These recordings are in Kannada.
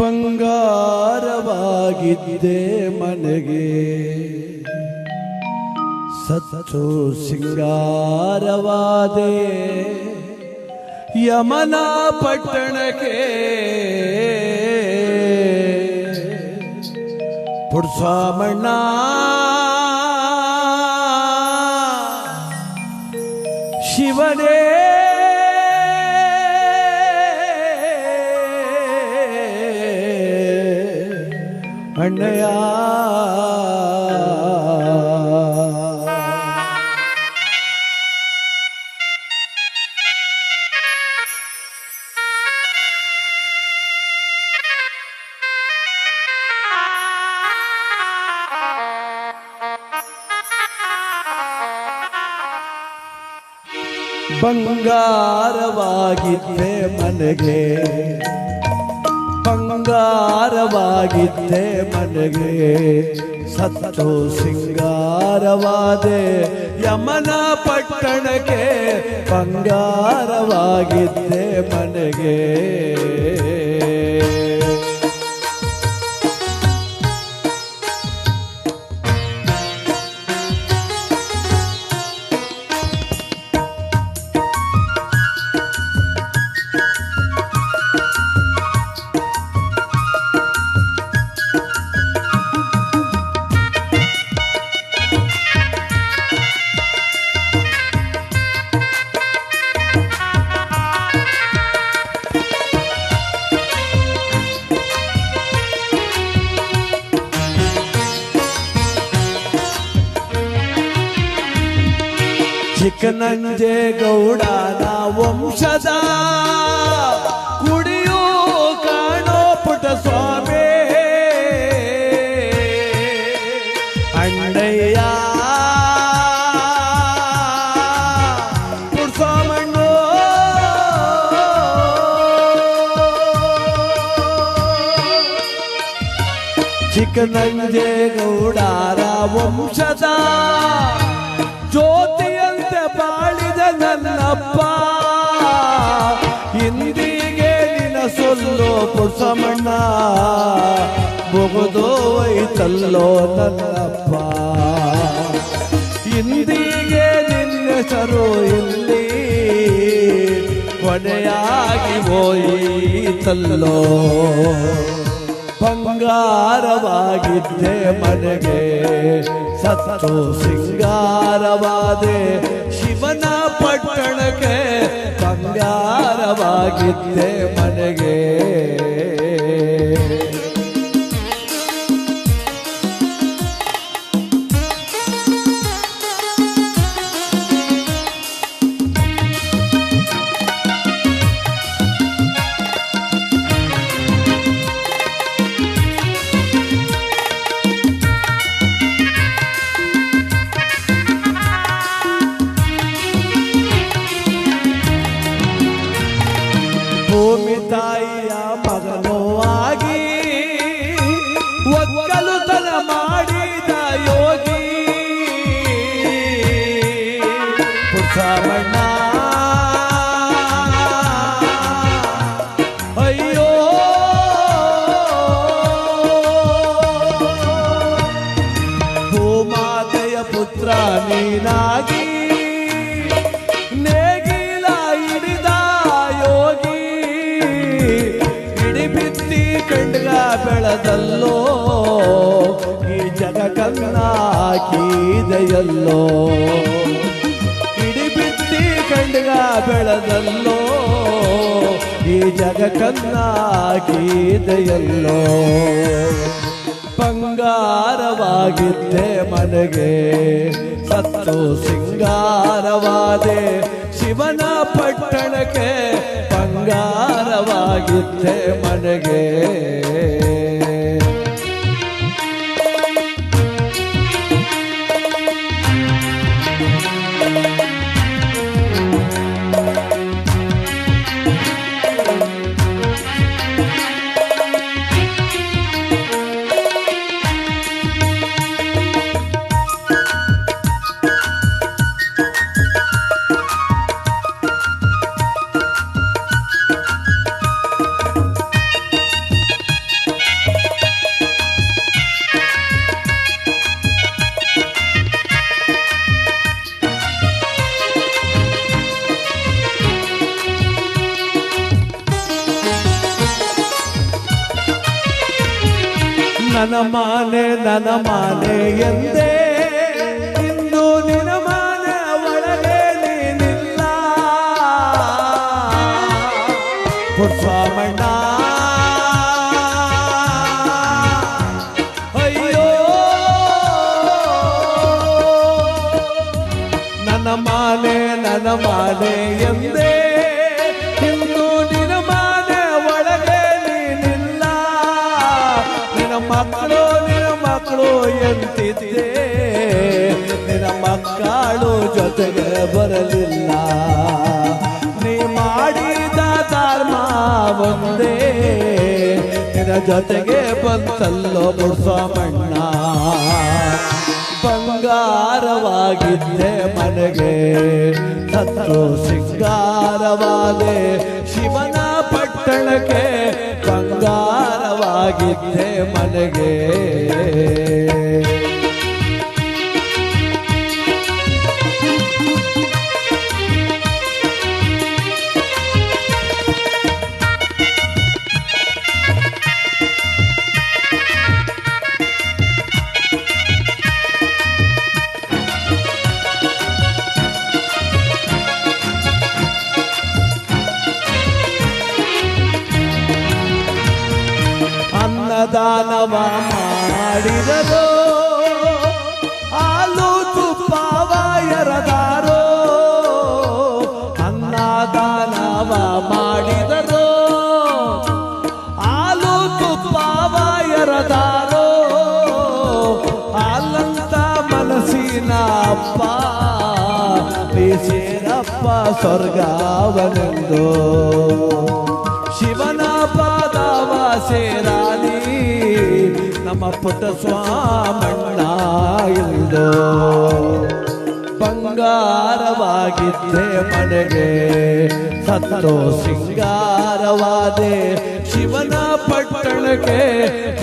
ಬಂಗಾರವಾಗಿದ್ದೆ ಮನೆಗೆ ಸತ್ತು ಸಿಂಗಾರವಾದೆ ಯಮನ ಪಟ್ಟಣಕ್ಕೆ ಪುಡ್ಸಾಮಣ್ಣ ಶಿವನೇ ಅಣ್ಣಯ್ಯ ಬಂಗಾರವಾಗಿದ್ದೆ ಮನೆಗೆ ಬಂಗಾರವಾಗಿದ್ದೆ ಮನೆಗೆ ಸತ್ತು ಸಿಂಗಾರವಾದೆ ಯಮನ ಪಟ್ಟಣಕ್ಕೆ ಬಂಗಾರವಾಗಿದ್ದೆ ಮನೆಗೆ ಚಿಕ್ಕನಂಜೇಗೌಡನ ವಂಶದ ಕುಡಿಯೋ ಕಾಣೋ ಪುಟ ಸ್ವಾಮಿ ಅಣ್ಣಯ್ಯ ಪುಡ್ಸಾಮಣ್ಣು ಚಿಕ್ಕನಂಜೇಗೌಡರ ವಂಶದ ಜ್ಯೋತಿಯಂತೆ ಬಾಳಿದ ನನ್ನಪ್ಪ ಇಂದಿಗೆ ನಿನ್ನ ಸೊಲ್ಲೋ ಪುಡ್ಸಮಣ್ಣ ಮುಗಿದೋಯ್ತಲ್ಲೋ ನನ್ನಪ್ಪ ಇಂದಿಗೆ ನಿನ್ನ ಹೆಸರು ಇಲ್ಲಿ ಕೊನೆಯಾಗಿ ಹೋಯಿತಲ್ಲೋ ಬಂಗಾರವಾಗಿದ್ದೆ ಮನೆಗೆ ಸತ್ತು ಸಿಂಗಾರವಾದೆ ಶಿವನ ಪಟ್ಟಣಕ್ಕೆ ಬಂಗಾರವಾಗಿದ್ದೆ ಮನೆಗೆ ಭೂಮಿ ತಾಯಿಯ ಮಗನೂ ಆಗಿ ಒಕ್ಕಲುತನ ಮಾಡಿದ ಯೋಗಿ ಪುಡ್ಸಾಮಣ್ಣ ಅಯ್ಯೋ ಭೂಮಾತೆಯ ಪುತ್ರ ನೀನಾಗಿ ಬೆಳೆದಲ್ಲೋ ಈ ಜಗಕನ್ನಾಕಿದೆಯಲ್ಲೋ ಇಡಿಬಿತ್ತಿ ಕಂಡ್ಗ ಬೆಳೆದಲ್ಲೋ ಈ ಜಗಕನ್ನಾಕಿದೆಯಲ್ಲೋ ಬಂಗಾರವಾಗಿದ್ದೆ ಮನೆಗೆ ಸತ್ತು ಸಿಂಗಾರವಾದೆ ಶಿವನ ಪಟ್ಟಣಕ್ಕೆ ಬಂಗಾರವಾಗಿದ್ದೆ ಮನೆಗೆ ನನ್ನ ಮಾನೆ ಎಂದೇ ಇಂದು ನಿನ್ನ ಮಾನೆ ಒಳಗೆ ನೀನಿಲ್ಲ ಪುಟ್ಸ್ವಾಮಣ್ಣ ಅಯ್ಯೋ ನನ್ನ ಮಾನೆ ಎಂದೇ ಇಂದು ನಿನ್ನ ಮಾನೆ ಒಳಗೆ ನೀನಿಲ್ಲ ನಿನ್ನ ಮಕ್ಕಳು ಎಂತಿದ್ದೆ ನಿನ್ನ ಮಕ್ಕಳು ಜೊತೆಗೆ ಬರಲಿಲ್ಲ ನೀ ಮಾಡಿದ ಧರ್ಮ ಒಂದೇ ನಿನ್ನ ಜೊತೆಗೆ ಬಂತಲ್ಲೋ ಪುಟ್ಸ್ವಾಮಣ್ಣ ಬಂಗಾರವಾಗಿದ್ದೆ ಮನೆಗೆ ಸತ್ತು ಸಿಂಗಾರವಾದೆ ಶಿವನ ಪಟ್ಟಣಕ್ಕೆ ಬಂಗಾರವಾಗಿದ್ದೆ ಮನೆಗೆ ಅನ್ನದಾನವ ಮಾಡಿದರು ಹಾಲು ತುಪ್ಪವ ಎರದಾರೋ ಅನ್ನದಾನವ ಮಾಡಿದರು ಹಾಲು ತುಪ್ಪವ ಎರದಾರೋ ಹಾಲಂತ ಮನಸ್ಸಿನ ಅಪ್ಪ ಸೇರಪ್ಪ ಸ್ವರ್ಗವನೆಂದು ಶಿವನ ಪಾದವ ಸೇರಾಲಿ ನಮ್ಮ ಪುಟ್ಸ್ವಾಮಣ್ಣ ಇಲ್ದೋ ಬಂಗಾರವಾಗಿದ್ದೆ ಮನೆಗೆ ಸತ್ತೋ ಸಿಂಗಾರವಾದೆ ಶಿವನ ಪಟ್ಟಣಕ್ಕೆ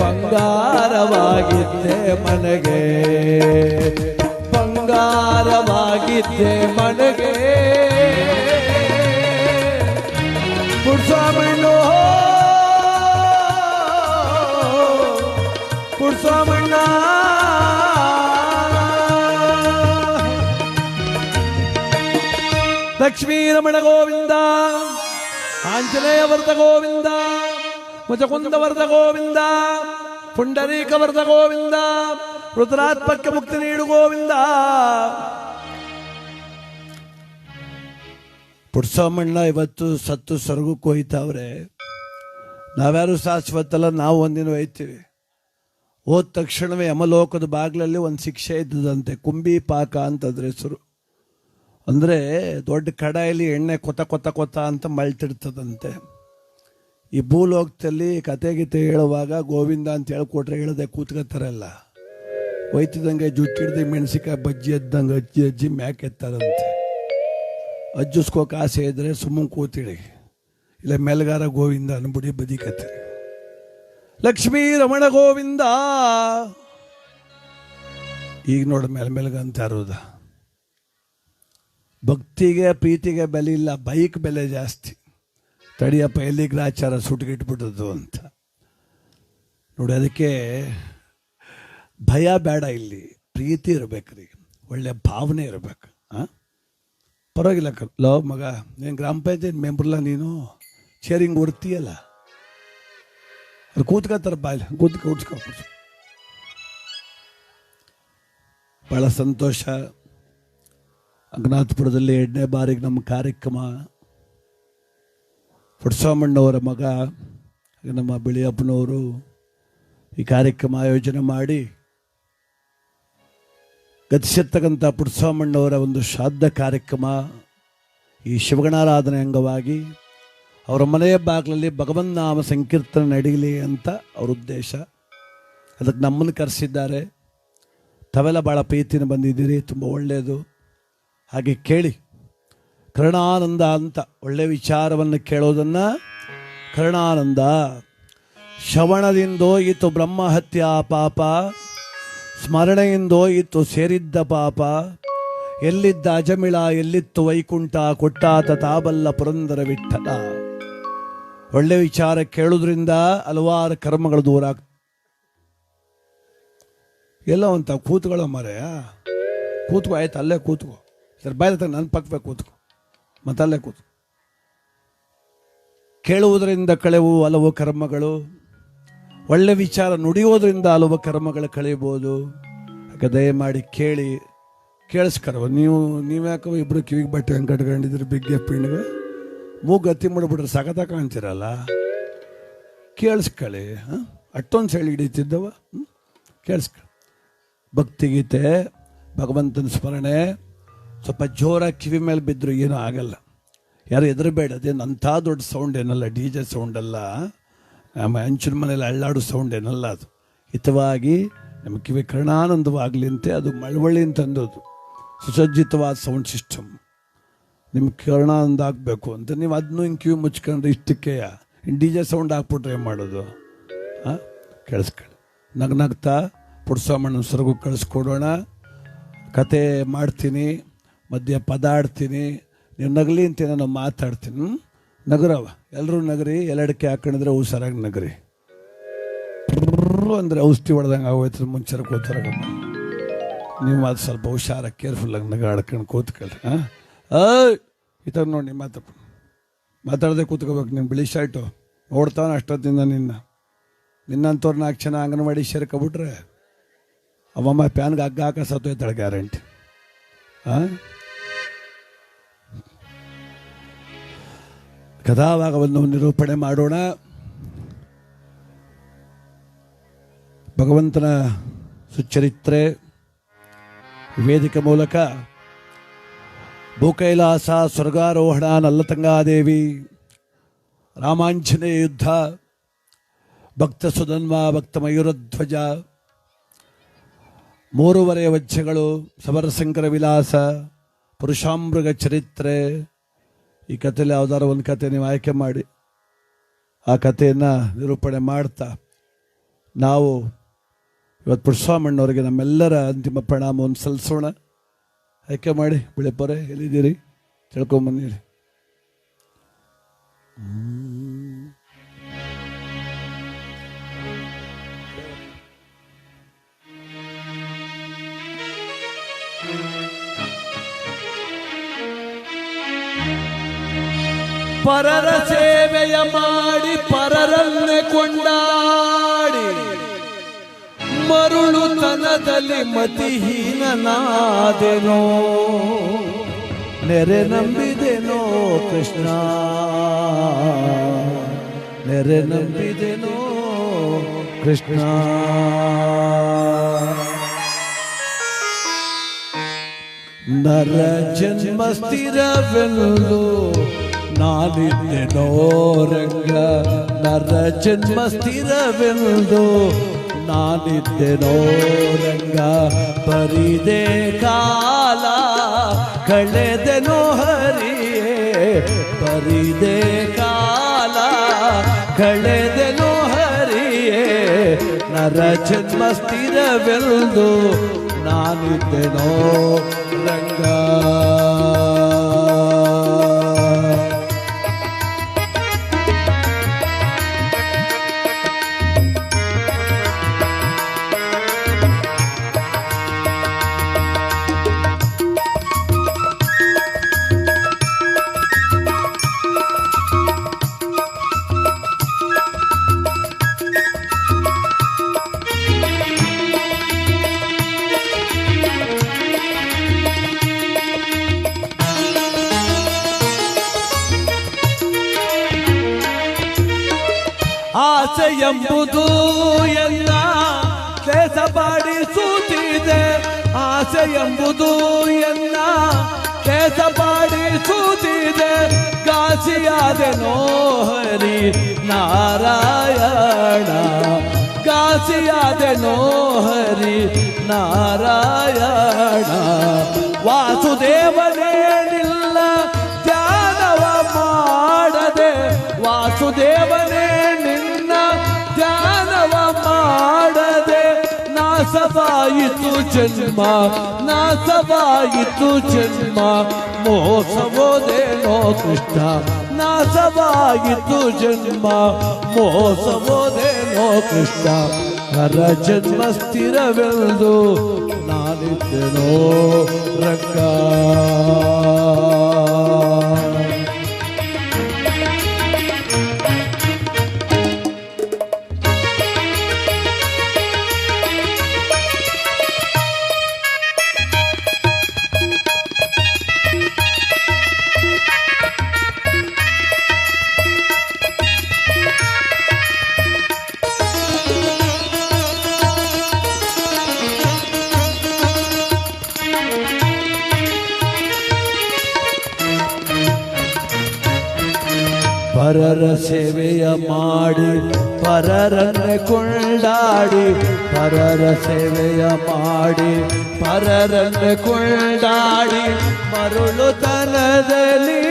ಬಂಗಾರವಾಗಿದ್ದೆ ಮನೆಗೆ ಬಂಗಾರವಾಗಿದ್ದೆ ಮನೆಗೆ ಪುಟ್ಸ್ವಾಮಣ್ಣ ಲಕ್ಷ್ಮೀ ರಮಣ ಗೋವಿಂದ ಆಂಜನೇಯ ವರ್ಧ ಗೋವಿಂದ ಮುಜಕುಂದ ವರ್ಧ ಗೋವಿಂದ ಪುಂಡರೀಕ ವರ್ಧ ಗೋವಿಂದ ರುದ್ರಾತ್ಮಕ್ಕೆ ಮುಕ್ತಿ ನೀಡು ಗೋವಿಂದ. ಪುಟ್ಸ್ವಾಮಣ್ಣ ಇವತ್ತು ಸತ್ತು ಸ್ವರ್ಗಕ್ಕೆ ಹೋಯ್ತಾವ್ರೆ. ನಾವ್ಯಾರು ಶಾಶ್ವತಲ್ಲ, ನಾವು ಒಂದಿನ ಹೋಯ್ತೀವಿ. ಹೋದ ತಕ್ಷಣವೇ ಯಮಲೋಕದ ಬಾಗಿಲಲ್ಲಿ ಒಂದು ಶಿಕ್ಷೆ ಇದ್ದದಂತೆ, ಕುಂಬಿ ಪಾಕ ಅಂತದ್ರ ಹೆಸರು. ಅಂದರೆ ದೊಡ್ಡ ಕಡಾಯಲ್ಲಿ ಎಣ್ಣೆ ಕೊತ ಅಂತ ಮಳ್ತಿಡ್ತದಂತೆ. ಈ ಭೂಲೋಕದಲ್ಲಿ ಕತೆ ಗೀತೆ ಹೇಳುವಾಗ ಗೋವಿಂದ ಅಂತ ಹೇಳ್ಕೊಟ್ರೆ ಹೇಳದೆ ಕೂತ್ಕೊತಾರಲ್ಲ, ಒಯ್ತಿದ್ದಂಗೆ ಜುಟ್ಟಿಡ್ದು ಮೆಣಸಿಕಾಯಿ ಬಜ್ಜಿ ಎದ್ದಂಗೆ ಅಜ್ಜಿ ಮ್ಯಾಕ್ ಎತ್ತಾರಂತೆ. ಅಜ್ಜಿಸ್ಕೋಕೆ ಆಸೆ ಇದ್ರೆ ಸುಮ್ಮನೆ ಕೂತಿಡಿ, ಇಲ್ಲ ಮೆಲ್ಗಾರ ಗೋವಿಂದ ಅನ್ಬಿಡಿ ಬದಿಕತ್ರಿ. ಲಕ್ಷ್ಮೀ ರಮಣ ಗೋವಿಂದ. ಈಗ ನೋಡಿ ಮೆಲ್ಗಂತ ಇರೋದ. ಭಕ್ತಿಗೆ ಪ್ರೀತಿಗೆ ಬೆಲೆ ಇಲ್ಲ, ಬೈಕ್ ಬೆಲೆ ಜಾಸ್ತಿ. ತಡಿಯಪ್ಪ ಎಲ್ಲಿ ಗ್ರಾಚಾರ ಸುಟ್ಗಿಟ್ಬಿಟ್ಟದ್ದು ಅಂತ ನೋಡಿ. ಅದಕ್ಕೆ ಭಯ ಬೇಡ, ಇಲ್ಲಿ ಪ್ರೀತಿ ಇರ್ಬೇಕ್ರಿ, ಒಳ್ಳೆ ಭಾವನೆ ಇರ್ಬೇಕು. ಪರವಾಗಿಲ್ಲ ಲವ್ ಮಗ, ನೀನು ಗ್ರಾಮ ಪಂಚಾಯತ್ ಮೆಂಬರ್ಲ, ನೀನು ಚೇರಿಂಗ್ ಹೊರ್ತೀಯಲ್ಲ, ಅದು ಕೂತ್ಕೋತಾರೆ ಬಾಯ್ಲಿ, ಕೂತ್ಕೊ. ಭಾಳ ಸಂತೋಷ. ಅಂಗನಾಥಪುರದಲ್ಲಿ 2ನೇ ಬಾರಿಗೆ ನಮ್ಮ ಕಾರ್ಯಕ್ರಮ. ಪುಟ್ಸ್ವಾಮಣ್ಣವರ ಮಗ ನಮ್ಮ ಬಿಳಿಯಪ್ಪನವರು ಈ ಕಾರ್ಯಕ್ರಮ ಆಯೋಜನೆ ಮಾಡಿ ಗತಿಸಿರ್ತಕ್ಕಂಥ ಪುಟ್ಸ್ವಾಮಣ್ಣವರ ಒಂದು ಶ್ರಾದ್ದ ಕಾರ್ಯಕ್ರಮ ಈ ಶಿವಗಣಾರಾಧನೆ ಅಂಗವಾಗಿ ಅವರ ಮನೆಯ ಬಾಗಿಲಲ್ಲಿ ಭಗವನ್ನಾಮ ಸಂಕೀರ್ತನೆ ನಡೀಲಿ ಅಂತ ಅವ್ರ ಉದ್ದೇಶ. ಅದಕ್ಕೆ ನಮ್ಮನ್ನು ಕರೆಸಿದ್ದಾರೆ. ತಾವೆಲ್ಲ ಭಾಳ ಪ್ರೀತಿನ ಬಂದಿದ್ದೀರಿ, ತುಂಬ ಒಳ್ಳೆಯದು. ಹಾಗೆ ಕೇಳಿ, ಕರುಣಾನಂದ ಅಂತ ಒಳ್ಳೆಯ ವಿಚಾರವನ್ನು ಕೇಳೋದನ್ನು ಕರುಣಾನಂದ. ಶ್ರವಣದಿಂದೋಯಿತು ಬ್ರಹ್ಮಹತ್ಯಾ ಪಾಪ, ಸ್ಮರಣೆಯಿಂದೋಯಿತು ಸೇರಿದ್ದ ಪಾಪ, ಎಲ್ಲಿದ್ದ ಅಜಮಿಳ ಎಲ್ಲಿತ್ತು ವೈಕುಂಠ, ಕೊಟ್ಟಾತ ತಾಬಲ್ಲ ಪುರಂದರ ವಿಠಲ. ಒಳ್ಳೆ ವಿಚಾರ ಕೇಳೋದ್ರಿಂದ ಹಲವಾರು ಕರ್ಮಗಳು ದೂರ ಆಗ್ತವೆ. ಎಲ್ಲ ಅಂತ ಕೂತ್ಕೊಳ್ಳೋ ಮರೆಯ ಕೂತ್ಕೋ, ಆಯ್ತು ಅಲ್ಲೇ ಕೂತ್ಕೋ, ಸರ್ ಬಾಯ್ಲ ನನ್ನ ಪಕ್ಕಬೇಕು ಕೂತ್ಕೋ, ಮತ್ತಲ್ಲೇ ಕೂತ್ಕೋ. ಕೇಳುವುದರಿಂದ ಕಳೆವು ಹಲವು ಕರ್ಮಗಳು, ಒಳ್ಳೆ ವಿಚಾರ ನುಡಿಯೋದ್ರಿಂದ ಹಲವು ಕರ್ಮಗಳು ಕಳೆಯಬಹುದು. ಹಾಗೆ ದಯಮಾಡಿ ಕೇಳಿಸ್ಕರವ. ನೀವ್ಯಾಕೋ ಇಬ್ರು ಕಿವಿಗೆ ಬಟ್ಟೆ ಹಂಗೆ ಕಟ್ಕೊಂಡಿದ್ರಿ ಬಿಗ್ಗೆ ಪಿಣ್ಗೆ ಮೂಗು ಹತ್ತಿ ಮಾಡಿಬಿಟ್ರೆ ಸಖತ ಕಾಣ್ತಿರಲ್ಲ. ಕೇಳಿಸ್ಕೊಳ್ಳಿ. ಅಷ್ಟೊಂದು ಸೆಳಿ ಹಿಡಿತಿದ್ದವ. ಕೇಳಿಸ್ಕೊಳ್ಳಿ. ಭಕ್ತಿಗೀತೆ, ಭಗವಂತನ ಸ್ಮರಣೆ ಸ್ವಲ್ಪ ಜೋರಾಗಿ ಕಿವಿ ಮೇಲೆ ಬಿದ್ದರೂ ಏನೂ ಆಗಲ್ಲ. ಯಾರು ಹೆದರಬೇಡ. ಅದೇನು ಅಂಥ ದೊಡ್ಡ ಸೌಂಡ್ ಏನಲ್ಲ, DJ ಸೌಂಡಲ್ಲ, ಅಂಚಿನ ಮನೇಲಿ ಅಳ್ಳಾಡು ಸೌಂಡ್ ಏನಲ್ಲ. ಅದು ಹಿತವಾಗಿ ನಮ್ಮ ಕಿವಿ ಕರ್ಣಾನಂದವಾಗಲಿ ಅಂತೆ ಅದು ಮಳವಳ್ಳಿ ಅಂತಂದೋದು. ಸುಸಜ್ಜಿತವಾದ ಸೌಂಡ್ ಸಿಸ್ಟಮ್ ನಿಮ್ಗೆ ಕರ್ಣಾನಂದ ಆಗಬೇಕು ಅಂತ ನೀವು ಅದನ್ನೂ ಹಿಂಗೆ ಕಿವಿ ಮುಚ್ಕೊಂಡ್ರೆ ಇಷ್ಟಕ್ಕೆ ಇನ್ನು DJ ಸೌಂಡ್ ಹಾಕ್ಬಿಟ್ರೆ ಏನು ಮಾಡೋದು? ಕೇಳಿಸ್ಕೊಳ್ಳಿ. ನಗ್ನಗ್ತಾ ಪುಡ್ಸೋಮಣ್ಣನ ಸೊರಗು ಕಳಿಸ್ಕೊಡೋಣ. ಕತೆ ಮಾಡ್ತೀನಿ, ಮಧ್ಯೆ ಪದ ಆಡ್ತೀನಿ, ನೀವು ನಗಲಿ ಅಂತ ನಾನು ಮಾತಾಡ್ತೀನಿ. ನಗರವ ಎಲ್ಲರೂ ನಗರಿ. ಎಲ್ಲಡಕ್ಕೆ ಹಾಕೊಂಡಿದ್ರೆ ಹುಷಾರಾಗಿ ನಗರಿ. ಅಂದರೆ ಔಷಧಿ ಹೊಡೆದಂಗೆ ಆಗೋಯ್ತು ಮುಂಚೆ ಕೂತಾರಗಮ್ಮ. ನೀವು ಅದು ಸ್ವಲ್ಪ ಹುಷಾರಾಗಿ ಕೇರ್ಫುಲ್ಲಾಗಿ ನಗಾಡ್ಕೊಂಡು ಕೂತ್ಕೊಳ್ಳಿ. ಈ ಥರ ನೋಡಿ ಮಾತಾಡದೆ ಕೂತ್ಕೋಬೇಕು. ನೀನು ಬಿಳಿ ಶರ್ಟು ನೋಡ್ತಾನೆ ಅಷ್ಟೊತ್ತಿಂದ ನಿನ್ನಂಥವ್ರು 4 ಜನ ಅಂಗನವಾಡಿ ಸೇರ್ಕೊಬಿಟ್ರೆ ಅವಮ್ಮ ಪ್ಯಾನ್ಗೆ ಹಗ್ಗ ಹಾಕ ಸತ್ತೋಯ್ತಾಳೆ ಗ್ಯಾರಂಟಿ. ಕಥಾಭಾಗವನ್ನು ನಿರೂಪಣೆ ಮಾಡೋಣ. ಭಗವಂತನ ಸುಚರಿತ್ರೆ ವೇದಿಕೆ ಮೂಲಕ ಭೂಕೈಲಾಸ, ಸ್ವರ್ಗಾರೋಹಣ, ನಲ್ಲತಂಗಾದೇವಿ, ರಾಮಾಂಜನೇಯ ಯುದ್ಧ, ಭಕ್ತ ಸುಧನ್ವ, ಭಕ್ತ ಮಯೂರಧ್ವಜ, 3 ವಜ್ಜಗಳು, ಸಮರಶಂಕರ ವಿಲಾಸ, ಪುರುಷಾಮೃಗ ಚರಿತ್ರೆ. ಈ ಕಥೆಯಲ್ಲಿ ಯಾವ್ದಾರು ಒಂದು ಕತೆ ನೀವು ಆಯ್ಕೆ ಮಾಡಿ ಆ ಕಥೆಯನ್ನು ನಿರೂಪಣೆ ಮಾಡ್ತಾ ನಾವು ಇವತ್ತು ಪುರುಷಾಮಣ್ಣವರಿಗೆ ನಮ್ಮೆಲ್ಲರ ಅಂತಿಮ ಪ್ರಣಾಮವನ್ನು ಸಲ್ಲಿಸೋಣ. ಆಯ್ಕೆ ಮಾಡಿ. ಬಿಳಿಪೊರೆ ಎಲ್ಲಿದ್ದೀರಿ? ತಿಳ್ಕೊಂಬಂದಿರಿ. ಪರರ ಸೇವೆಯ ಮಾಡಿ ಪರರನ್ನೇ ಕೊಂಡಾಡಿ ಮರುಳುತನದಲ್ಲಿ ಮತಿಹೀನನಾದೆನೋ, ನೆರೆ ನಂಬಿದೆನೋ ಕೃಷ್ಣ, ನೆರೆ ನಂಬಿದೆನೋ ಕೃಷ್ಣ. ನರ ಜನ್ಮ ಸ್ಥಿರವೆಂದು ನಾನಿದ್ದೆನೋ ರಂಗ, ನರ ಜನ್ಮ ಸ್ಥಿರವೆಂದು ನಾನಿದ್ದೆನೋ ರಂಗ. ಪರಿದೆ ಕಾಲ ಕಳೆದೆನೋ ಹರಿಯೇ, ಪರಿದೆ ಕಾಲ ಕಳೆದೆನೋ ಹರಿಯೇ. ನರ ಜನ್ಮ ಸ್ಥಿರವೆಂದು ನಾನಿದ್ದೆನೋ ರಂಗ. ಆಸೆ ಎಂಬುದು ಎಲ್ಲ ಕೇಸಪಾಡಿಸುತ್ತಿದೆ, ಆಸೆ ಎಂಬುದು ಎಲ್ಲ ಕೇಸಪಾಡಿಸುತ್ತಿದೆ. ಗಾಸಿಯಾದೆನೋ ಹರಿ ನಾರಾಯಣ, ಗಾಸಿಯಾದೆನೋ ಹರಿ ನಾರಾಯಣ. ವಾಸುದೇವನೇ ನಿಲ್ಲ ಧ್ಯಾನವ ಮಾಡದೆ, ವಾಸುದೇವನೇ ಧ್ಯಾನವ ಮಾಡದೆ ನಾಸವಾಯಿತು ಜನ್ಮ, ನಾಸವಾಯಿತು ಜನ್ಮ. ಮೋಸವೋದೇನೋ ಕೃಷ್ಣ, ನಾಸವಾಯಿತು ಜನ್ಮ, ಮೋಸವೋದೇನೋ ಕೃಷ್ಣ. ನರ ಜನ್ಮ ಸ್ಥಿರವೆಂದು ನಾನಿದ್ದೆನೋ ರಂಗ. ಪರರ ಸೇವೆಯ ಮಾಡಿ ಪರರನ್ನೇ ಕೊಂಡಾಡಿ, ಪರರ ಸೇವೆಯ ಮಾಡಿ ಪರರನ್ನೇ ಕೊಂಡಾಡಿ, ಮರುಳುತನದಲ್ಲಿ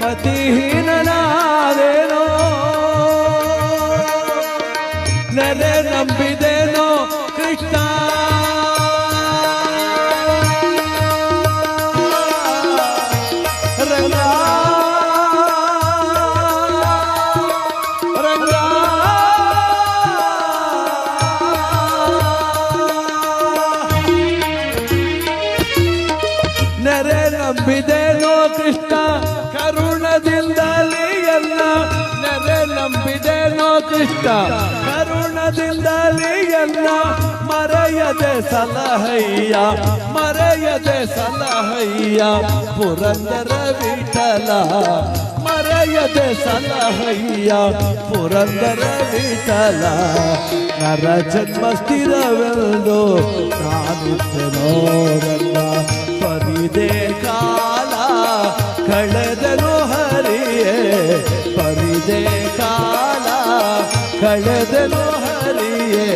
ಮತಿಹೀನನಾದೇನೋ, ನೆರೆ ನಂಬಿದೇನೋ ಕೃಷ್ಣ. ನೆರೆ ನಂಬಿದೇನೋ ಕೃಷ್ಣ ಕರುಣದಿಂದಲೇ ಎಲ್ಲ, ನೆರೆ ನಂಬಿದೇನೋ ಕೃಷ್ಣ ಕರುಣದಿಂದಲೇ ಎಲ್ಲ, ಮರೆಯದೆ ಸಲಹಯ್ಯ ಮರೆಯದೆ ಸಲಹಯ್ಯ ಪುರಂದರ ವಿಠಲ, ಮರೆಯದೆ ಸಲಹಯ್ಯ ಪುರಂದರ ವಿಠಲ. ನರ ಜನ್ಮ ಸ್ಥಿರವೆಂದು ನಾನಿದ್ದೆನೋ ರಂಗ, ಪರಿದೆ ಕಾಲ ಕಳೆದನು ಹರಿಯೇ, ಪರಿದೆ ಕಾಲ ಕಳೆದನು ಹರಿಯೇ.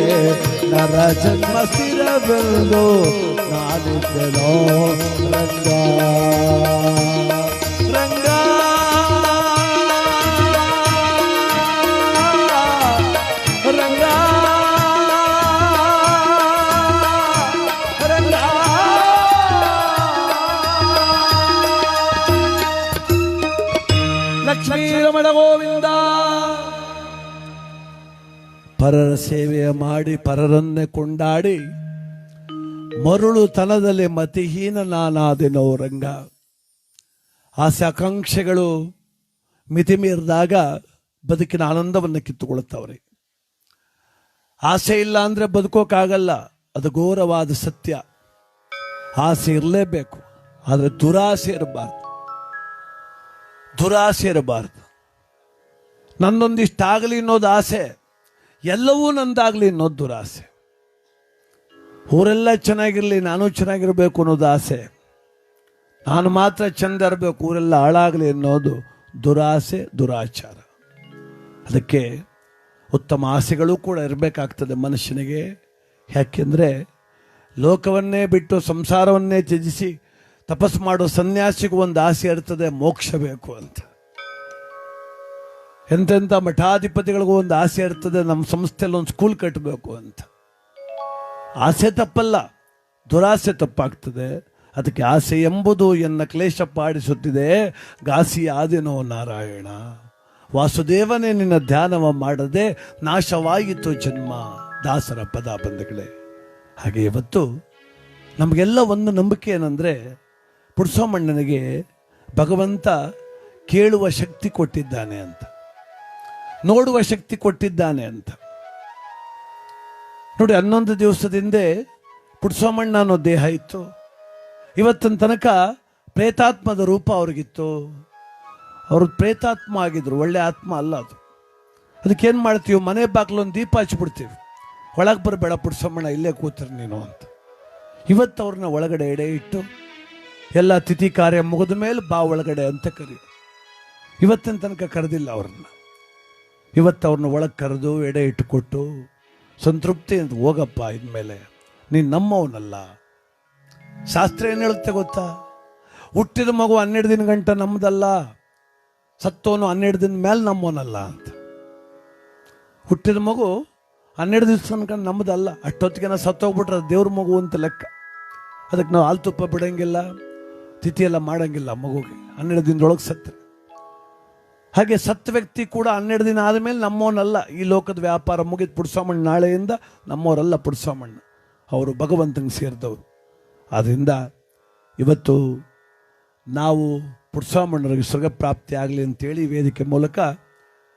ನರ ಜನ್ಮ ಸ್ಥಿರವೆಂದು ನಾನಿದ್ದೆನೋ ರಂಗ. ರಂಗ ರಂಗ ರಂಗ. ಲಕ್ಷ್ಮೀ ರಮಣ ಗೋವಿಂದ. ಪರರ ಸೇವೆಯ ಮಾಡಿ ಪರರನ್ನೇ ಕೊಂಡಾಡಿ, ಮರುಳು ತನದಲ್ಲಿ ಮತಿಹೀನ ನಾನಾದೆನೋ ರಂಗ. ಆಸೆ ಆಕಾಂಕ್ಷೆಗಳು ಮಿತಿ ಮೀರಿದಾಗ ಬದುಕಿನ ಆನಂದವನ್ನು ಕಿತ್ತುಕೊಳ್ಳುತ್ತವ್ರೆ. ಆಸೆ ಇಲ್ಲ ಅಂದ್ರೆ ಬದುಕೋಕ್ಕಾಗಲ್ಲ, ಅದು ಘೋರವಾದ ಸತ್ಯ. ಆಸೆ ಇರಲೇಬೇಕು, ಆದರೆ ದುರಾಸೆ ಇರಬಾರ್ದು, ದುರಾಸೆ ಇರಬಾರ್ದು. ನನ್ನೊಂದಿಷ್ಟಾಗಲಿ ಅನ್ನೋದು ಆಸೆ, ಎಲ್ಲವೂ ನಂದಾಗಲಿ ಅನ್ನೋದು ದುರಾಸೆ. ಊರೆಲ್ಲ ಚೆನ್ನಾಗಿರಲಿ, ನಾನು ಚೆನ್ನಾಗಿರಬೇಕು ಅನ್ನೋದು ಆಸೆ, ನಾನು ಮಾತ್ರ ಚೆಂದ ಇರಬೇಕು ಊರೆಲ್ಲ ಹಾಳಾಗಲಿ ಅನ್ನೋದು ದುರಾಸೆ, ದುರಾಚಾರ. ಅದಕ್ಕೆ ಉತ್ತಮ ಆಸೆಗಳು ಕೂಡ ಇರಬೇಕಾಗ್ತದೆ ಮನುಷ್ಯನಿಗೆ. ಯಾಕೆಂದರೆ ಲೋಕವನ್ನೇ ಬಿಟ್ಟು ಸಂಸಾರವನ್ನೇ ತ್ಯಜಿಸಿ ತಪಸ್ಸು ಮಾಡೋ ಸನ್ಯಾಸಿಗೂ ಒಂದು ಆಸೆ ಇರ್ತದೆ, ಮೋಕ್ಷ ಬೇಕು ಅಂತ. ಎಂತೆಂಥ ಮಠಾಧಿಪತಿಗಳಿಗೂ ಒಂದು ಆಸೆ ಇರ್ತದೆ, ನಮ್ಮ ಸಂಸ್ಥೆಯಲ್ಲಿ ಒಂದು ಸ್ಕೂಲ್ ಕಟ್ಟಬೇಕು ಅಂತ. ಆಸೆ ತಪ್ಪಲ್ಲ, ದುರಾಸೆ ತಪ್ಪಾಗ್ತದೆ. ಅದಕ್ಕೆ ಆಸೆ ಎಂಬುದು ಎನ್ನ ಕ್ಲೇಶ ಪಾಡಿಸುತ್ತಿದೆ, ಘಾಸಿ ಆದೆನೋ ನಾರಾಯಣ. ವಾಸುದೇವನೇ ನಿನ್ನ ಧ್ಯಾನವ ಮಾಡದೆ ನಾಶವಾಯಿತು ಜನ್ಮ. ದಾಸರ ಪದ ಬಂಧುಗಳೇ. ಹಾಗೆ ಇವತ್ತು ನಮಗೆಲ್ಲ ಒಂದು ನಂಬಿಕೆ ಏನಂದರೆ, ಪುರುಷೋಮಣ್ಣನಿಗೆ ಭಗವಂತ ಕೇಳುವ ಶಕ್ತಿ ಕೊಟ್ಟಿದ್ದಾನೆ ಅಂತ, ನೋಡುವ ಶಕ್ತಿ ಕೊಟ್ಟಿದ್ದಾನೆ ಅಂತ. ನೋಡಿ, 11 ದಿವಸದಿಂದ ಪುರುಷೋಮಣ್ಣ ಅನ್ನೋ ದೇಹ ಇತ್ತು. ಇವತ್ತಿನ ತನಕ ಪ್ರೇತಾತ್ಮದ ರೂಪ ಅವ್ರಿಗಿತ್ತು. ಅವರು ಪ್ರೇತಾತ್ಮ ಆಗಿದ್ರು, ಒಳ್ಳೆ ಆತ್ಮ ಅಲ್ಲ ಅದು. ಅದಕ್ಕೇನು ಮಾಡ್ತೀವಿ, ಮನೆ ಬಾಗಿಲೊಂದು ದೀಪ ಹಚ್ಬಿಡ್ತೀವಿ, ಒಳಗೆ ಬರಬೇಡ ಪುರುಷೋಮಣ್ಣ, ಇಲ್ಲೇ ಕೂತಿರು ನೀನು ಅಂತ. ಇವತ್ತು ಅವ್ರನ್ನ ಒಳಗಡೆ ಎಡೆ ಇಟ್ಟು ಎಲ್ಲ ತಿಥಿ ಕಾರ್ಯ ಮುಗಿದ ಮೇಲೆ ಬಾ ಒಳಗಡೆ ಅಂತ ಕರಿ. ಇವತ್ತಿನ ತನಕ ಕರೆದಿಲ್ಲ ಅವ್ರನ್ನ. ಇವತ್ತು ಅವ್ರನ್ನ ಒಳಗೆ ಕರೆದು ಎಡೆ ಇಟ್ಟುಕೊಟ್ಟು ಸಂತೃಪ್ತಿ ಅಂತ, ಹೋಗಪ್ಪ ಇನ್ಮೇಲೆ ನೀನು ನಮ್ಮವನಲ್ಲ. ಶಾಸ್ತ್ರ ಏನು ಹೇಳುತ್ತೆ ಗೊತ್ತಾ, ಹುಟ್ಟಿದ ಮಗು 12 ದಿನ ಗಂಟ ನಮ್ಮದಲ್ಲ, ಸತ್ತೋನು 12 ದಿನ ಮೇಲೆ ನಮ್ಮವನಲ್ಲ ಅಂತ. ಹುಟ್ಟಿದ ಮಗು 12 ದಿವಸ ತನಕ ನಮ್ಮದಲ್ಲ, ಅಷ್ಟೊತ್ತಿಗೆ ನಾವು ಸತ್ತೋಗ್ಬಿಟ್ರೆ ದೇವ್ರ ಮಗು ಅಂತ ಲೆಕ್ಕ. ಅದಕ್ಕೆ ನಾವು ಹಾಲು ತುಪ್ಪ ಬಿಡೋಂಗಿಲ್ಲ, ತಿಥಿ ಎಲ್ಲ ಮಾಡೋಂಗಿಲ್ಲ ಮಗುಗೆ 12 ದಿನದೊಳಗೆ ಸತ್ತರೆ. ಹಾಗೆ ಸತ್ ವ್ಯಕ್ತಿ ಕೂಡ 12 ದಿನ ಆದಮೇಲೆ ನಮ್ಮವನಲ್ಲ. ಈ ಲೋಕದ ವ್ಯಾಪಾರ ಮುಗಿದು ಪುಡ್ಸೋಮಣ್ಣ ನಾಳೆಯಿಂದ ನಮ್ಮವರಲ್ಲ. ಪುಡ್ಸೋಮಣ್ಣ ಅವರು ಭಗವಂತಂಗೆ ಸೇರಿದವರು. ಆದ್ದರಿಂದ ಇವತ್ತು ನಾವು ಪುಡ್ಸೋಮಣ್ಣರಿಗೆ ಸ್ವರ್ಗಪ್ರಾಪ್ತಿ ಆಗಲಿ ಅಂತೇಳಿ ವೇದಿಕೆ ಮೂಲಕ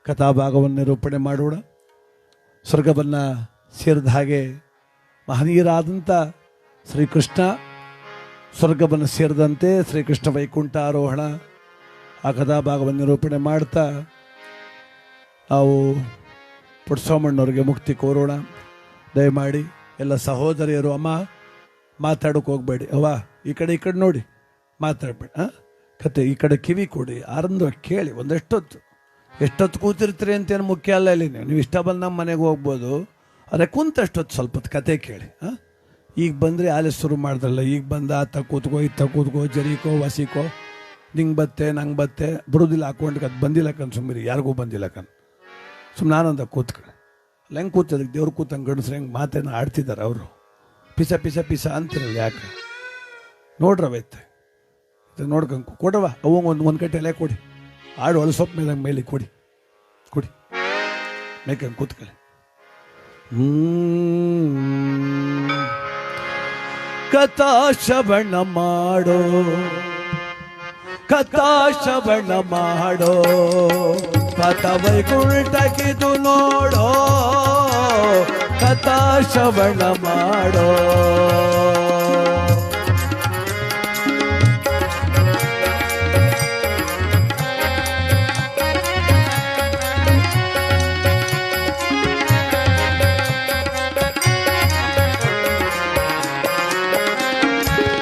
ಕಥಾಭಾಗವನ್ನು ನಿರೂಪಣೆ ಮಾಡೋಣ. ಸ್ವರ್ಗವನ್ನು ಸೇರಿದ ಹಾಗೆ ಮಹನೀಯರಾದಂಥ ಶ್ರೀಕೃಷ್ಣ ಸ್ವರ್ಗವನ್ನು ಸೇರಿದಂತೆ ಶ್ರೀಕೃಷ್ಣ ವೈಕುಂಠ ಆರೋಹಣ ಆ ಕಥಾಭಾಗವನ್ನು ನಿರೂಪಣೆ ಮಾಡ್ತಾ ನಾವು ಪುಡ್ಸೋಮಣ್ಣವ್ರಿಗೆ ಮುಕ್ತಿ ಕೋರೋಣ. ದಯಮಾಡಿ ಎಲ್ಲ ಸಹೋದರಿಯರು, ಅಮ್ಮ ಮಾತಾಡೋಕೆ ಹೋಗಬೇಡಿ, ಅವ್ವ ಈ ಕಡೆ ನೋಡಿ, ಮಾತಾಡಬೇಡಿ. ಕತೆ ಈ ಕಡೆ ಕಿವಿ ಕೊಡಿ, ಆರಂಭವಾಗಿ ಕೇಳಿ. ಎಷ್ಟೊತ್ತು ಕೂತಿರ್ತೀರಿ ಅಂತೇನು ಮುಖ್ಯ ಅಲ್ಲ. ಇಲ್ಲಿ ನೀವು ಇಷ್ಟ ಬಂದು ನಮ್ಮ ಮನೆಗೆ ಹೋಗ್ಬೋದು. ಅರೆ ಕುಂತಷ್ಟೊತ್ತು ಸ್ವಲ್ಪ ಕತೆ ಕೇಳಿ. ಈಗ ಬಂದರೆ ಆಲೆ ಶುರು ಮಾಡಿದ್ರಲ್ಲ, ಈಗ ಬಂದ ಆತ ಕೂತ್ಕೋ ಇತ್ತ ಕೂತ್ಕೋ ಜರಿಕೋ ವಸಿಕೋ ನಿಂಗೆ ಬತ್ತೆ ನಂಗೆ ಬತ್ತೆ ಬರೋದಿಲ್ಲ ಹಾಕೊಂಡು ಅದು ಬಂದಿಲ್ಲ ಕಣ್ ಸುಮ್ಮನೆ ಯಾರಿಗೂ ಬಂದಿಲ್ಲ ಕಣ್ ಸುಮ್ಮನೆ ನಾನಂದ ಕೂತ್ಕೊಳ್ಳಿ. ಅಲ್ಲಿ ಹೆಂಗೆ ಕೂತದಕ್ಕೆ ದೇವ್ರು ಕೂತಂಗೆ ಗಂಡಸ್ರು ಹೆಂಗೆ ಮಾತೇನ ಆಡ್ತಿದ್ದಾರೆ ಅವರು. ಪಿಸ ಪಿಸ ಪಿಸ ಅಂತಿರಲ್ಲ ಯಾಕೆ ನೋಡ್ರವೈತೆ ನೋಡ್ಕೊಂಡು ಕೊಡವ ಅವಂಗೆ ಒಂದು ಕಟ್ಟೆ ಎಲೆ ಕೊಡಿ, ಆಡು ಹೊಲಸೊಪ್ಪು ಮೇಲೆ ಕೊಡಿ ಮೇಕಂಗೆ ಕೂತ್ಕೊಳ್ಳಿ. ಕಥಾ ಶ್ರವಣ ಮಾಡೋ ಕಥ ವೈಕುಂಠಕ್ಕಿದು ನೋಡೋ, ಕಥಾ ಶ್ರವಣ ಮಾಡೋ.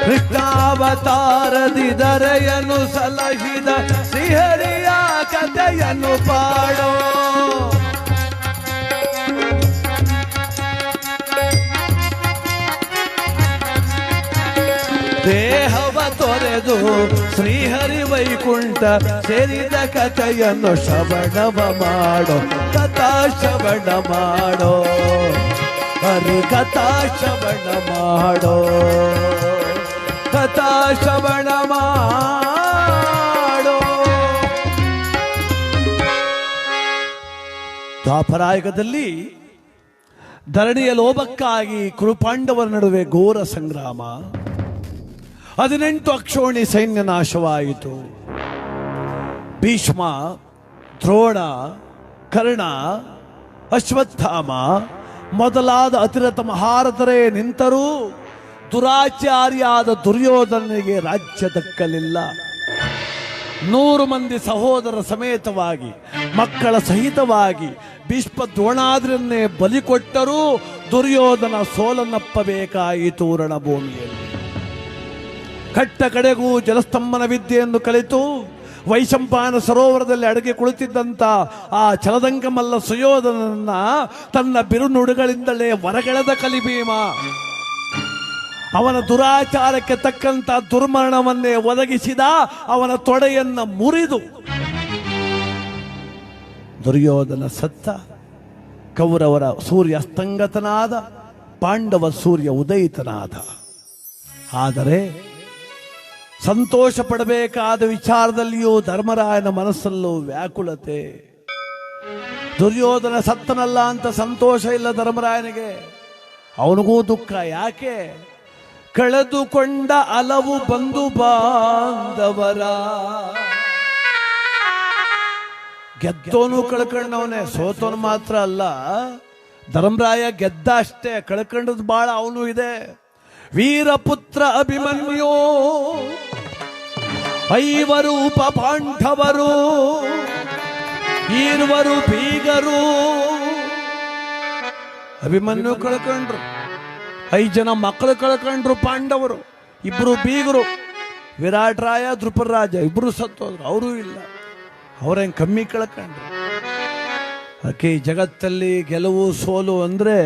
ಕೃಷ್ಣಾವತಾರದಿ ದರೆಯನ್ನು ಸಲಹಿದ ಶ್ರೀಹರಿಯ ಕಥೆಯನ್ನು ಪಾಡೋ. ದೇಹವ ತೊರೆದು ಶ್ರೀಹರಿ ವೈಕುಂಠ ಸೇರಿದ ಕಥೆಯನ್ನು ಶ್ರವಣವ ಮಾಡೋ, ಕಥಾ ಶ್ರವಣ ಮಾಡೋ, ಹರಿ ಕಥಾ ಶ್ರವಣ ಮಾಡೋ, ಕಥಾ ಶ್ರವಣ ಮಾಡೋ. ದ್ವಾಪರಾಯುಗದಲ್ಲಿ ಧರಣಿಯ ಲೋಭಕ್ಕಾಗಿ ಕುರುಪಾಂಡವರ ನಡುವೆ ಘೋರ ಸಂಗ್ರಾಮ. 18 ಅಕ್ಷೋಣಿ ಸೈನ್ಯ ನಾಶವಾಯಿತು. ಭೀಷ್ಮ, ದ್ರೋಣ, ಕರ್ಣ, ಅಶ್ವತ್ಥಾಮ ಮೊದಲಾದ ಅತಿರಥ ಮಹಾರಥರೇ ನಿಂತರೂ ದುರಾಚಾರಿಯಾದ ದುರ್ಯೋಧನನಿಗೆ ರಾಜ್ಯ ದಕ್ಕಲಿಲ್ಲ. 100 ಮಂದಿ ಸಹೋದರ ಸಮೇತವಾಗಿ ಮಕ್ಕಳ ಸಹಿತವಾಗಿ ಭೀಷ್ಮ ದ್ರೋಣಾದ್ರನ್ನೇ ಬಲಿ ಕೊಟ್ಟರೂ ದುರ್ಯೋಧನ ಸೋಲನ್ನಪ್ಪಬೇಕಾಯಿತು ರಣಭೂಮಿಯಲ್ಲಿ. ಕಟ್ಟ ಕಡೆಗೂ ಜಲಸ್ತಂಭನ ವಿದ್ಯೆಯನ್ನು ಕಲಿತು ವೈಶಂಪಾಯನ ಸರೋವರದಲ್ಲಿ ಅಡಗಿ ಕುಳಿತಿದ್ದಂಥ ಆ ಛಲದಂಕಮಲ್ಲ ಸುಯೋಧನನ್ನ ತನ್ನ ಬಿರುನುಡುಗಳಿಂದಲೇ ಹೊರಗೆಳೆದ ಕಲಿಭೀಮ. ಅವನ ದುರಾಚಾರಕ್ಕೆ ತಕ್ಕಂಥ ದುರ್ಮರಣವನ್ನೇ ಒದಗಿಸಿದ. ಅವನ ತೊಡೆಯನ್ನ ಮುರಿದು ದುರ್ಯೋಧನ ಸತ್ತ. ಕೌರವರ ಸೂರ್ಯ ಅಸ್ತಂಗತನಾದ, ಪಾಂಡವ ಸೂರ್ಯ ಉದಯಿತನಾದ. ಆದರೆ ಸಂತೋಷ ಪಡಬೇಕಾದ ವಿಚಾರದಲ್ಲಿಯೂ ಧರ್ಮರಾಯನ ಮನಸ್ಸಲ್ಲೂ ವ್ಯಾಕುಲತೆ. ದುರ್ಯೋಧನ ಸತ್ತನಲ್ಲ ಅಂತ ಸಂತೋಷ ಇಲ್ಲ ಧರ್ಮರಾಯನಿಗೆ. ಅವನಿಗೂ ದುಃಖ. ಯಾಕೆ? ಕಳೆದುಕೊಂಡ ಹಲವು ಬಂಧು ಬಾಂಧವರ. ಗೆದ್ದೋನು ಕಳ್ಕೊಂಡವನೇ, ಸೋತೋನು ಮಾತ್ರ ಅಲ್ಲ. ಧರ್ಮರಾಯ ಗೆದ್ದ ಅಷ್ಟೇ, ಕಳ್ಕೊಂಡದ್ದು ಬಾಳ ಅವನು ಇದೆ. ವೀರಪುತ್ರ ಅಭಿಮನ್ಯು, 5 ಉಪ ಪಾಂಡವರು, 2 ಬೀಗರು. ಅಭಿಮನ್ಯು ಕಳ್ಕೊಂಡ್ರು, 5 ಜನ ಮಕ್ಕಳು ಕಳ್ಕೊಂಡ್ರು ಪಾಂಡವರು, 2 ಬೀಗರು. ವಿರಾಟರಾಯ, ಧ್ರುಪದರಾಜ 2 ಸತ್ತೋದ್ರು, ಅವರು ಇಲ್ಲ. ಅವ್ರೇನು ಕಮ್ಮಿ ಕಳ್ಕೊಂಡ್ರು. ಅದಕ್ಕೆ ಈ ಜಗತ್ತಲ್ಲಿ ಗೆಲುವು ಸೋಲು ಅಂದರೆ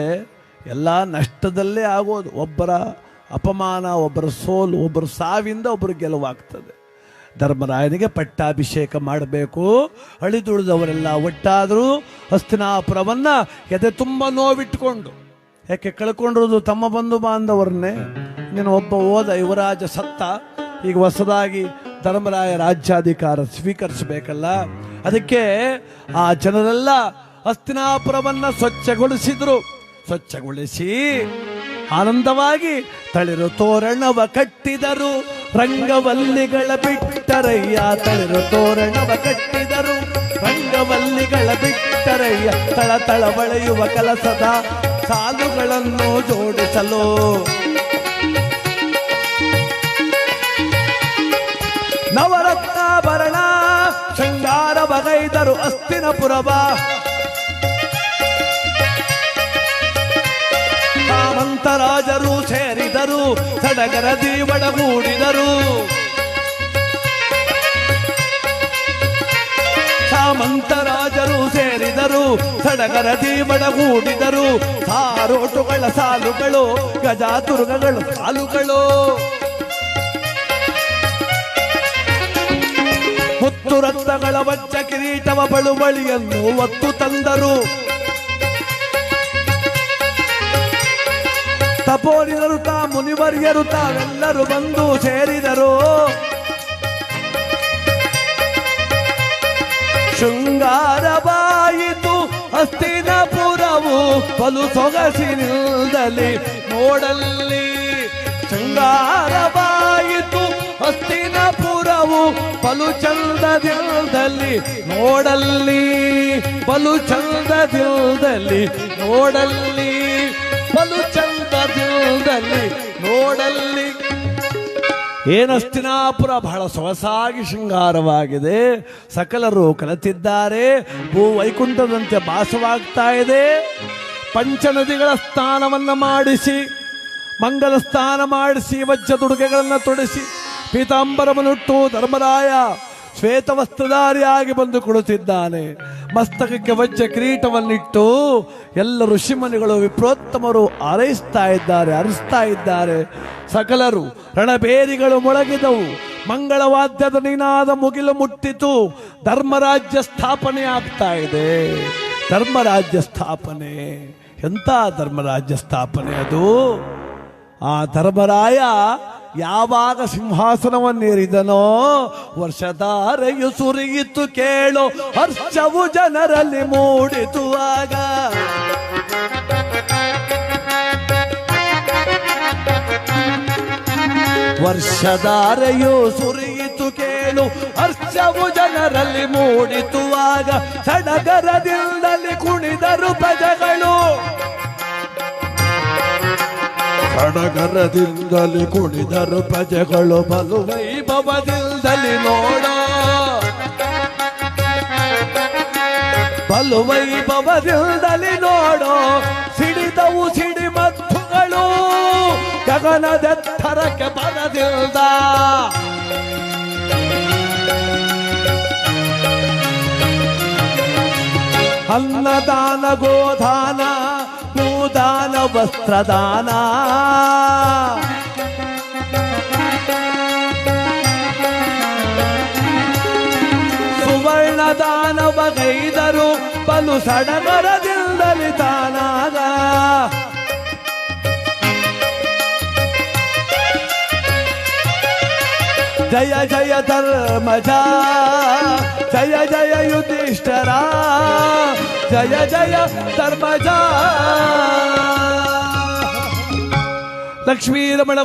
ಎಲ್ಲ ನಷ್ಟದಲ್ಲೇ ಆಗೋದು. ಒಬ್ಬರ ಅಪಮಾನ, ಒಬ್ಬರ ಸೋಲು, ಒಬ್ಬರು ಸಾವಿಂದ ಒಬ್ಬರು ಗೆಲುವಾಗ್ತದೆ. ಧರ್ಮರಾಯನಿಗೆ ಪಟ್ಟಾಭಿಷೇಕ ಮಾಡಬೇಕು. ಅಳಿದುಳಿದವರೆಲ್ಲ ಒಟ್ಟಾದರೂ ಹಸ್ತಿನಾಪುರವನ್ನ ಎದೆ ತುಂಬ ನೋವಿಟ್ಟುಕೊಂಡು, ಯಾಕೆ ಕಳ್ಕೊಂಡಿರೋದು ತಮ್ಮ ಬಂಧು ಬಾಂಧವರನ್ನೇ. ನೀನು ಒಬ್ಬ ಹೋದ ಯುವರಾಜ ಸತ್ತ, ಈಗ ಹೊಸದಾಗಿ ಧರ್ಮರಾಯ ರಾಜ್ಯಾಧಿಕಾರ ಸ್ವೀಕರಿಸಬೇಕಲ್ಲ. ಅದಕ್ಕೆ ಆ ಜನರೆಲ್ಲ ಹಸ್ತಿನಾಪುರವನ್ನ ಸ್ವಚ್ಛಗೊಳಿಸಿ ಆನಂದವಾಗಿ ತಳಿರು ತೋರಣವ ಕಟ್ಟಿದರು. ರಂಗವಲ್ಲಿಗಳ ಬಿಟ್ಟರಯ್ಯ ತಳಿರು ತೋರಣವ ಕಟ್ಟಿದರು. ರಂಗವಲ್ಲಿಗಳ ಬಿಟ್ಟರಯ್ಯ ತಳ ಬಳೆಯುವ ಕೆಲಸದ ಸಾಲುಗಳನ್ನು ಜೋಡಿಸಲು. ನವರತ್ನಾಭರಣ ಶೃಂಗಾರ ಬಗೈದರು ಹಸ್ತಿನಪುರವ. ಸಾಮಂತರಾಜರು ಸೇರಿದರು ಸಡಗರದಿ ಒಡಗೂಡಿದರು. ಸಾಮಂತರಾಜರು ಸೇರಿದರು ಸಡಗರದಿ ಒಡಗೂಡಿದರು. ಸಾರೋಟುಗಳ ಸಾಲುಗಳು ಗಜಾತುರ್ಗಗಳು ಸಾಲುಗಳು. ಮುತ್ತು ರತ್ನಗಳ ವಜ್ರ ಕಿರೀಟವ ಬಳುವಳಿಯನ್ನು ಒತ್ತು ತಂದರು. ತಪೋನಿದರು ಮುನಿವರ್ಯರು ತಾವೆಲ್ಲರೂ ಬಂದು ಸೇರಿದರು. ಶೃಂಗಾರವಾಯಿತು ಹಸ್ತಿನಪುರವು ಬಲು ಸೊಗಸಿನಿಂದಲಿ ನೋಡಲ್ಲಿ. ಶೃಂಗಾರವಾಯಿತು ಹಸ್ತಿನಪುರವು ಬಲು ಚಂದದಿಂದಲಿ ನೋಡಲ್ಲಿ. ಬಲು ಚಂದದಿಂದಲಿ ನೋಡಲ್ಲಿ. ಬಲು ಚಂದದಿಂದಲಿ ನೋಡಲ್ಲಿ. ಏನಸ್ತಿನಾಪುರ ಬಹಳ ಸೊಗಸಾಗಿ ಶೃಂಗಾರವಾಗಿದೆ. ಸಕಲರು ಕಲಿತಿದ್ದಾರೆ. ಭೂ ವೈಕುಂಠದಂತೆ ಭಾಸವಾಗ್ತಾ ಇದೆ. ಪಂಚನದಿಗಳ ಸ್ನಾನವನ್ನ ಮಾಡಿಸಿ, ಮಂಗಲ ಸ್ನಾನ ಮಾಡಿಸಿ, ವಜ್ರ ತುಡುಗೆಗಳನ್ನು ತೊಡಿಸಿ, ಪೀತಾಂಬರವನ್ನುಟ್ಟು ಧರ್ಮರಾಯ ಶ್ವೇತವಸ್ತ್ರಧಾರಿಯಾಗಿ ಬಂದು ಕೊಡುತ್ತಿದ್ದಾನೆ. ಮಸ್ತಕಕ್ಕೆ ವಜ್ರ ಕಿರೀಟವನ್ನಿಟ್ಟು ಎಲ್ಲ ಋಷಿಮುನಿಗಳು ವಿಪ್ರೋತ್ತಮರು ಹರಿಸ್ತಾ ಇದ್ದಾರೆ. ಸಕಲರು ರಣಬೇರಿಗಳು ಮೊಳಗಿದವು. ಮಂಗಳವಾದ್ಯದ ನಿನಾದ ಮುಗಿಲು ಮುಟ್ಟಿತು. ಧರ್ಮರಾಜ್ಯ ಸ್ಥಾಪನೆ ಆಗ್ತಾ ಇದೆ. ಧರ್ಮರಾಜ್ಯ ಸ್ಥಾಪನೆ ಎಂತ ಧರ್ಮರಾಜ್ಯ ಸ್ಥಾಪನೆ ಅದು. ಆ ಧರ್ಮರಾಯ ಯಾವಾಗ ಸಿಂಹಾಸನವನ್ನೇರಿದನೋ ವರ್ಷಧಾರೆಯು ಸುರಿಯಿತು ಕೇಳೋ ಹರ್ಷವು ಜನರಲ್ಲಿ ಮೂಡಿತು. ಆಗ ವರ್ಷಧಾರೆಯು ಸುರಿಯಿತು ಕೇಳು ಹರ್ಷವು ಜನರಲ್ಲಿ ಮೂಡಿತು. ಆಗ ಸಡಗರದಿಂದಲೇ ಕುಣಿದರು ಪ್ರಜೆಗಳು. ಸಡಗರದಿಂದಲೇ ಕುಣಿದರು ಪ್ರಜೆಗಳು. ಬಲು ವೈಭವದಿಂದಲೇ ನೋಡ. ಬಲು ವೈಭವದಿಂದಲೇ ನೋಡೋ. ಸಿಡಿದವು ಸಿಡಿಮದ್ದುಗಳು ಗಗನದೆತ್ತರಕ್ಕೆ ಬರದಿಲ್ದ. ಅನ್ನದಾನ ಗೋದಾನ ಭೂದಾನ ವಸ್ತ್ರದಾನ. ಸುವರ್ಣದಾನ ಬಗೈದರು ಬಲು ಸಡಗರದಿಂದಲೇ ತಾನಾಗ. ಜಯ ಜಯ ಧರ್ಮಜ ಜಯ ಜಯ ಯುಧಿಷ್ಠರ ಜಯ ಜಯ ಧರ್ಮಜ. ಲಕ್ಷ್ಮೀ ರಮಣ